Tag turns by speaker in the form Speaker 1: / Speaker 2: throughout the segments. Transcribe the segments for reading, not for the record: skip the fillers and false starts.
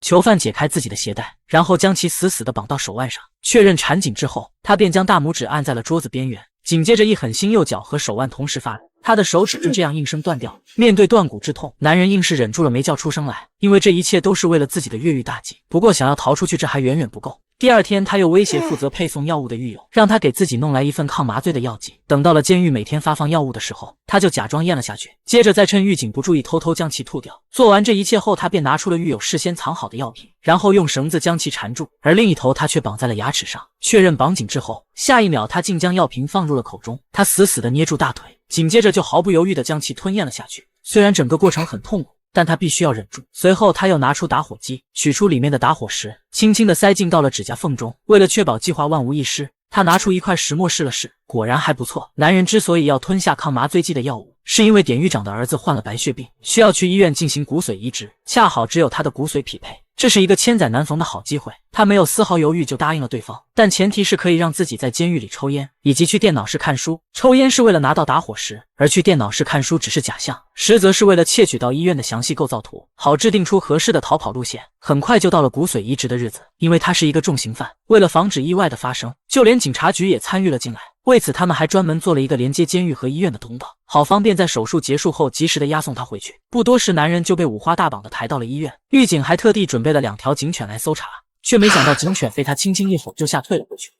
Speaker 1: 囚犯解开自己的鞋带，然后将其死死地绑到手腕上，确认缠紧之后，他便将大拇指按在了桌子边缘，紧接着一狠心，右脚和手腕同时发力，他的手指就这样应声断掉。面对断骨之痛，男人硬是忍住了没叫出声来，因为这一切都是为了自己的越狱大计。不过想要逃出去，这还远远不够。第二天，他又威胁负责配送药物的狱友，让他给自己弄来一份抗麻醉的药剂。等到了监狱每天发放药物的时候，他就假装咽了下去，接着再趁狱警不注意偷偷将其吐掉。做完这一切后，他便拿出了狱友事先藏好的药品，然后用绳子将其缠住，而另一头他却绑在了牙齿上。确认绑紧之后，下一秒他竟将药瓶放入了口中，他死死地捏住大腿，紧接着就毫不犹豫地将其吞咽了下去。虽然整个过程很痛苦，但他必须要忍住。随后他又拿出打火机，取出里面的打火石，轻轻地塞进到了指甲缝中。为了确保计划万无一失，他拿出一块石墨试了试，果然还不错。男人之所以要吞下抗麻醉剂的药物，是因为典狱长的儿子患了白血病，需要去医院进行骨髓移植，恰好只有他的骨髓匹配，这是一个千载难逢的好机会。他没有丝毫犹豫就答应了对方，但前提是可以让自己在监狱里抽烟，以及去电脑室看书。抽烟是为了拿到打火石，而去电脑室看书只是假象，实则是为了窃取到医院的详细构造图，好制定出合适的逃跑路线。很快就到了骨髓移植的日子，因为他是一个重刑犯，为了防止意外的发生，就连警察局也参与了进来。为此，他们还专门做了一个连接监狱和医院的通道，好方便在手术结束后及时的押送他回去。不多时，男人就被五花大绑的抬到了医院，狱警还特地准备了2条警犬来搜查，却没想到警犬被他轻轻一吼就吓退了回去。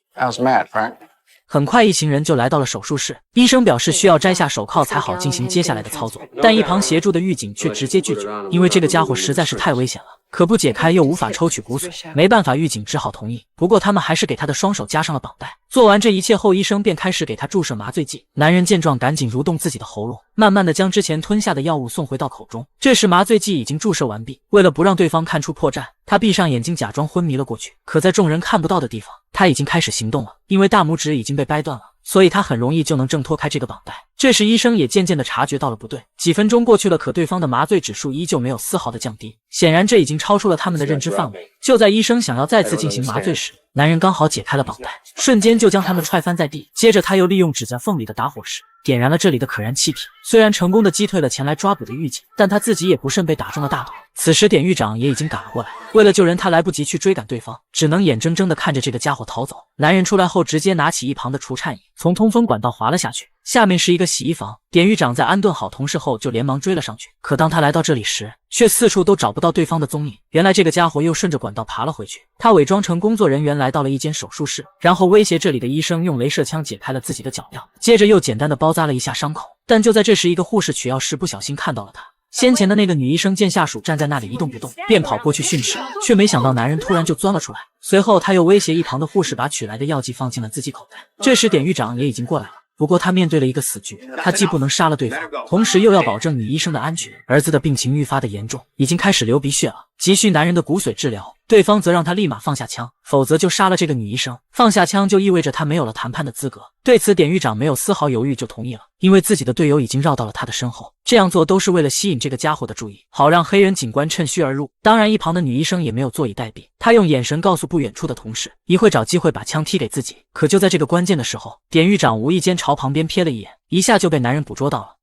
Speaker 1: 很快，一行人就来到了手术室。医生表示需要摘下手铐才好进行接下来的操作，但一旁协助的狱警却直接拒绝，因为这个家伙实在是太危险了，可不解开又无法抽取骨髓。没办法，狱警只好同意。不过他们还是给他的双手加上了绑带。做完这一切后，医生便开始给他注射麻醉剂。男人见状，赶紧蠕动自己的喉咙，慢慢的将之前吞下的药物送回到口中。这时麻醉剂已经注射完毕，为了不让对方看出破绽，他闭上眼睛假装昏迷了过去。可在众人看不到的地方，他已经开始行动了，因为大拇指已经被掰断了，所以他很容易就能挣脱开这个绑带。这时医生也渐渐地察觉到了不对，几分钟过去了，可对方的麻醉指数依旧没有丝毫的降低，显然这已经超出了他们的认知范围。就在医生想要再次进行麻醉时，男人刚好解开了绑带，瞬间就将他们踹翻在地。接着他又利用指甲缝里的打火石点燃了这里的可燃气体，虽然成功的击退了前来抓捕的狱警，但他自己也不慎被打中了大腿。此时典狱长也已经赶了过来，为了救人，他来不及去追赶对方，只能眼睁睁地看着这个家伙逃走。男人出来后，直接拿起一旁的除颤仪，从通风管道滑了下去。下面是一个洗衣房，典狱长在安顿好同事后就连忙追了上去。可当他来到这里时，却四处都找不到对方的踪影。原来这个家伙又顺着管道爬了回去。他伪装成工作人员来到了一间手术室，然后威胁这里的医生用镭射枪解开了自己的脚镣，接着又简单的包扎了一下伤口。但就在这时，一个护士取药时不小心看到了他。先前的那个女医生见下属站在那里一动不动，便跑过去训斥，却没想到男人突然就钻了出来。随后他又威胁一旁的护士把取来的药剂放进了自己口袋。这时典狱长也已经过来了，不过他面对了一个死局，他既不能杀了对方，同时又要保证女医生的安全。儿子的病情愈发的严重，已经开始流鼻血了，急需男人的骨髓治疗。对方则让他立马放下枪，否则就杀了这个女医生。放下枪就意味着他没有了谈判的资格。对此典狱长没有丝毫犹豫就同意了，因为自己的队友已经绕到了他的身后，这样做都是为了吸引这个家伙的注意，好让黑人警官趁虚而入。当然一旁的女医生也没有坐以待毙，她用眼神告诉不远处的同事，一会找机会把枪踢给自己。可就在这个关键的时候，典狱长无意间朝旁边瞥了一眼，一下就被男人捕捉到了。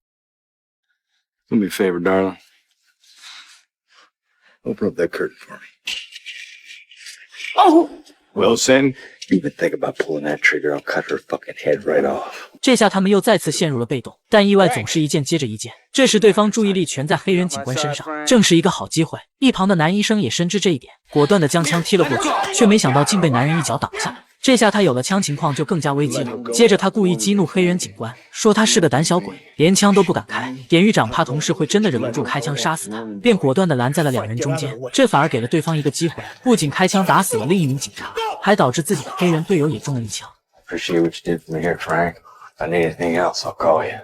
Speaker 2: Do me a favor, darling. Open up that curtain for me.
Speaker 3: Oh!
Speaker 2: Wilson, you even think about pulling that trigger, I'll cut her fucking head right off.
Speaker 1: 这下他们又再次陷入了被动，但意外总是一件接着一件。这时对方注意力全在黑人警官身上，正是一个好机会。一旁的男医生也深知这一点，果断地将枪踢了过去，却没想到竟被男人一脚挡下来。这下他有了枪，情况就更加危机了。接着他故意激怒黑人警官，说他是个胆小鬼，连枪都不敢开。典狱长怕同事会真的忍不住开枪杀死他，便果断地拦在了两人中间，这反而给了对方一个机会，不仅开枪打死了另一名警察，还导致自己的黑人队友也中了一枪。
Speaker 2: Appreciate what you did for me here, Frank. If I need anything else, I'll call you.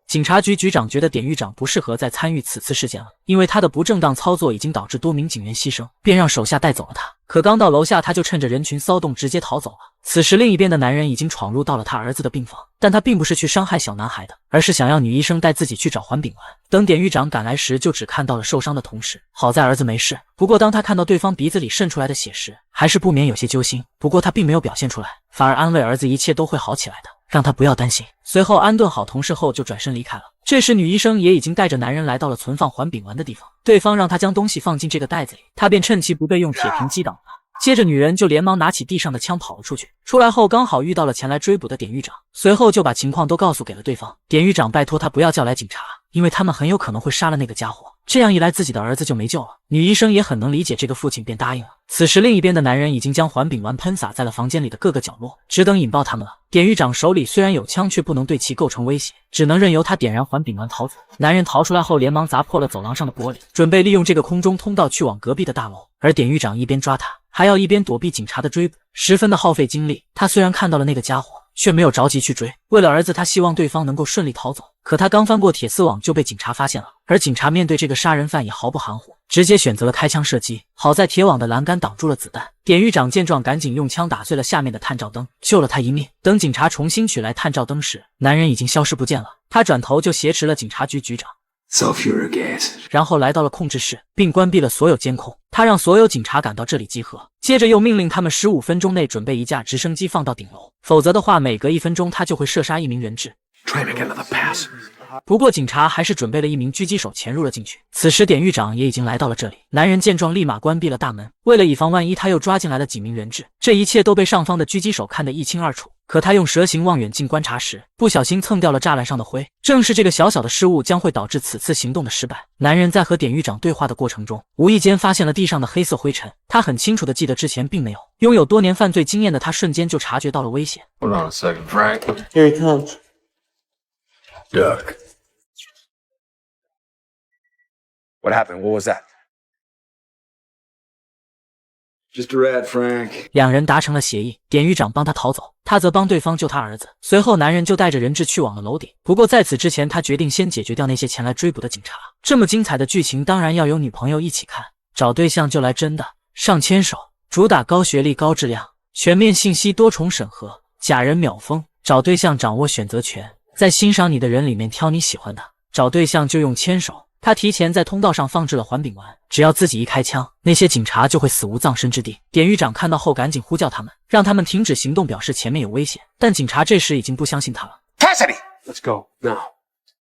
Speaker 1: 警察局局长觉得典狱长不适合再参与此次事件了，因为他的不正当操作已经导致多名警员牺牲，便让手下带走了他。可刚到楼下，他就趁着人群骚动直接逃走了。此时，另一边的男人已经闯入到了他儿子的病房，但他并不是去伤害小男孩的，而是想要女医生带自己去找环丙烷。等典狱长赶来时，就只看到了受伤的同事。好在儿子没事，不过当他看到对方鼻子里渗出来的血时，还是不免有些揪心。不过他并没有表现出来，反而安慰儿子一切都会好起来的，让他不要担心。随后安顿好同事后，就转身离开了。这时女医生也已经带着男人来到了存放环丙烷的地方，对方让他将东西放进这个袋子里，他便趁其不备用铁瓶击倒他。接着女人就连忙拿起地上的枪跑了出去，出来后刚好遇到了前来追捕的典狱长，随后就把情况都告诉给了对方。典狱长拜托他不要叫来警察，因为他们很有可能会杀了那个家伙，这样一来自己的儿子就没救了。女医生也很能理解这个父亲，便答应了。此时另一边的男人已经将环丙烷喷洒在了房间里的各个角落，只等引爆他们了。典狱长手里虽然有枪，却不能对其构成威胁，只能任由他点燃环丙烷逃走。男人逃出来后连忙砸破了走廊上的玻璃，准备利用这个空中通道去往隔壁的大楼，而典狱长一边抓他，还要一边躲避警察的追捕，十分的耗费精力。他虽然看到了那个家伙，却没有着急去追。为了儿子，他希望对方能够顺利逃走，可他刚翻过铁丝网就被警察发现了，而警察面对这个杀人犯也毫不含糊，直接选择了开枪射击。好在铁网的栏杆挡住了子弹，典狱长见状赶紧用枪打碎了下面的探照灯，救了他一命。等警察重新取来探照灯时，男人已经消失不见了。他转头就挟持了警察局局长，然后来到了控制室，并关闭了所有监控。他让所有警察赶到这里集合，接着又命令他们15分钟内准备一架直升机放到顶楼，否则的话每隔1分钟他就会射杀一名人质。不过警察还是准备了一名狙击手潜入了进去。此时典狱长也已经来到了这里，男人见状立马关闭了大门，为了以防万一，他又抓进来了几名人质。这一切都被上方的狙击手看得一清二楚，可他用蛇形望远镜观察时，不小心蹭掉了栅栏上的灰，正是这个小小的失误将会导致此次行动的失败。男人在和典狱长对话的过程中，无意间发现了地上的黑色灰尘，他很清楚地记得之前并没有。拥有多年犯罪经验的他瞬间就察觉到了危险。
Speaker 3: Hold on a second, Frank.
Speaker 2: Here he comes.
Speaker 3: Duck.
Speaker 4: What happened? What was that?
Speaker 3: Just a rat, Frank.
Speaker 1: 两人达成了协议，典狱长帮他逃走，他则帮对方救他儿子。随后男人就带着人质去往了楼顶，不过在此之前，他决定先解决掉那些前来追捕的警察。这么精彩的剧情当然要有女朋友一起看，找对象就来真的。上牵手，主打高学历高质量，全面信息多重审核，假人秒封。找对象掌握选择权，在欣赏你的人里面挑你喜欢的。找对象就用牵手。他提前在通道上放置了环丙烷，只要自己一开枪，那些警察就会死无葬身之地。典狱长看到后赶紧呼叫他们，让他们停止行动，表示前面有危险。但警察这时已经不相信他了。
Speaker 4: Cassidy!
Speaker 3: Let's go now.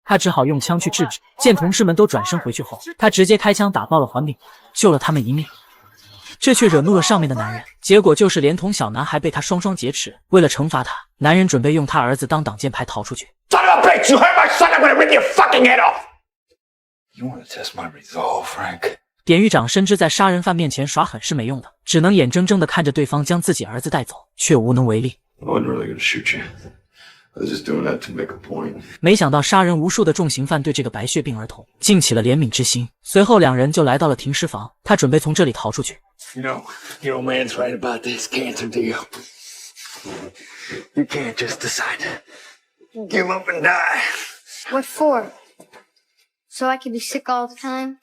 Speaker 1: 他只好用枪去制止。见同事们都转身回去后，他直接开枪打爆了环丙烷，救了他们一命。这却惹怒了上面的男人，结果就是连同小男孩被他双双劫持。为了惩罚他，男人准备用他儿子当挡箭牌逃出去。
Speaker 4: Son of a bitch! You hurt my son! I'm gonna rip your fucking head off!
Speaker 3: You want to test my resolve, Frank?
Speaker 1: 典狱长深知在杀人犯面前耍狠是没用的，只能眼睁睁地看着对方将自己儿子带走，却无能为力。
Speaker 3: I wasn't really gonna shoot you. I was just doing that to make a point.
Speaker 1: 没想到杀人无数的重刑犯对这个白血病儿童尽起了怜悯之心。随后两人就来到了停尸房，他准备从这里逃出去。
Speaker 3: You know, your old man's right about this cancer deal. You can't just decide to give up and die.
Speaker 5: What for? So I could be sick all the time?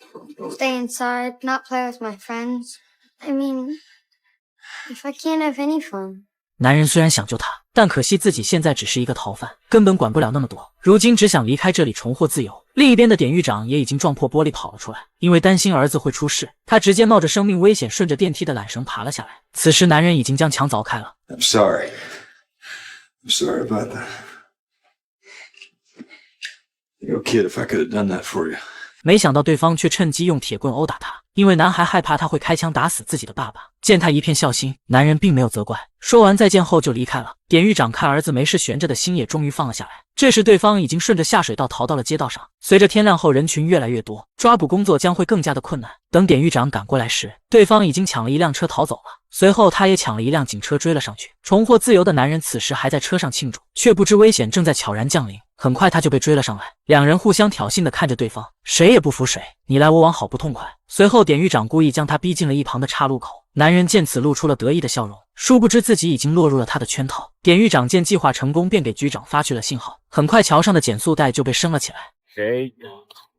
Speaker 5: Stay inside, not play with my friends? I mean, if I can't have any fun.
Speaker 1: 男人虽然想救他，但可惜自己现在只是一个逃犯，根本管不了那么多。如今只想离开这里，重获自由。另一边的典狱长也已经撞破玻璃跑了出来，因为担心儿子会出事，他直接冒着生命危险顺着电梯的缆绳爬了下来。此时男人已经将墙凿开了。
Speaker 3: I'm sorry. I'm sorry about that. You know, kid, if I could have done that for you.
Speaker 1: 没想到对方却趁机用铁棍殴打他，因为男孩害怕他会开枪打死自己的爸爸。见他一片孝心，男人并没有责怪，说完再见后就离开了。典狱长看儿子没事悬着的心也终于放了下来。这时对方已经顺着下水道逃到了街道上，随着天亮后人群越来越多，抓捕工作将会更加的困难。等典狱长赶过来时，对方已经抢了一辆车逃走了，随后他也抢了一辆警车追了上去。重获自由的男人此时还在车上庆祝，却不知危险正在悄然降临。很快他就被追了上来，两人互相挑衅地看着对方，谁也不服谁，你来我往，好不痛快。随后典狱长故意将他逼进了一旁的岔路口，男人见此露出了得意的笑容，殊不知自己已经落入了他的圈套。典狱长见计划成功，便给局长发去了信号，很快桥上的减速带就被升了起来。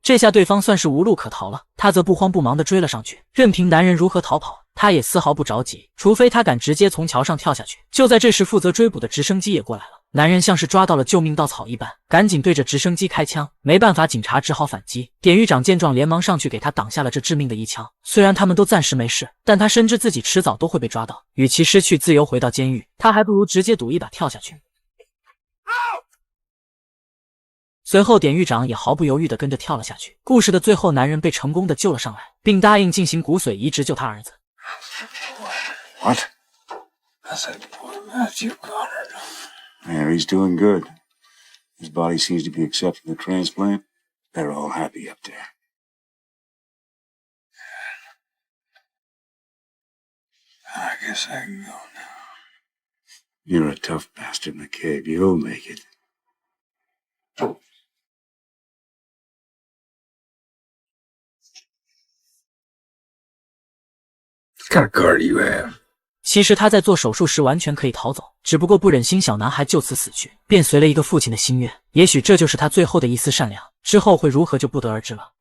Speaker 1: 这下对方算是无路可逃了，他则不慌不忙地追了上去，任凭男人如何逃跑，他也丝毫不着急，除非他敢直接从桥上跳下去。就在这时，负责追捕的直升机也过来了。男人像是抓到了救命稻草一般，赶紧对着直升机开枪。没办法，警察只好反击。典狱长见状，连忙上去给他挡下了这致命的一枪。虽然他们都暂时没事，但他深知自己迟早都会被抓到，与其失去自由回到监狱，他还不如直接赌一把跳下去。随后典狱长也毫不犹豫地跟着跳了下去。故事的最后，男人被成功地救了上来，并答应进行骨髓移植救他儿子。
Speaker 3: What?
Speaker 2: I said, poor Matthew Connor.
Speaker 3: Yeah, he's doing good. His body seems to be accepting the transplant. They're all happy up there.
Speaker 2: I guess I can go now.
Speaker 3: You're a tough bastard, McCabe. You'll make it.
Speaker 2: What kind of car do you have?
Speaker 1: 其实他在做手术时完全可以逃走，只不过不忍心小男孩就此死去，便随了一个父亲的心愿。也许这就是他最后的一丝善良，之后会如何就不得而知了。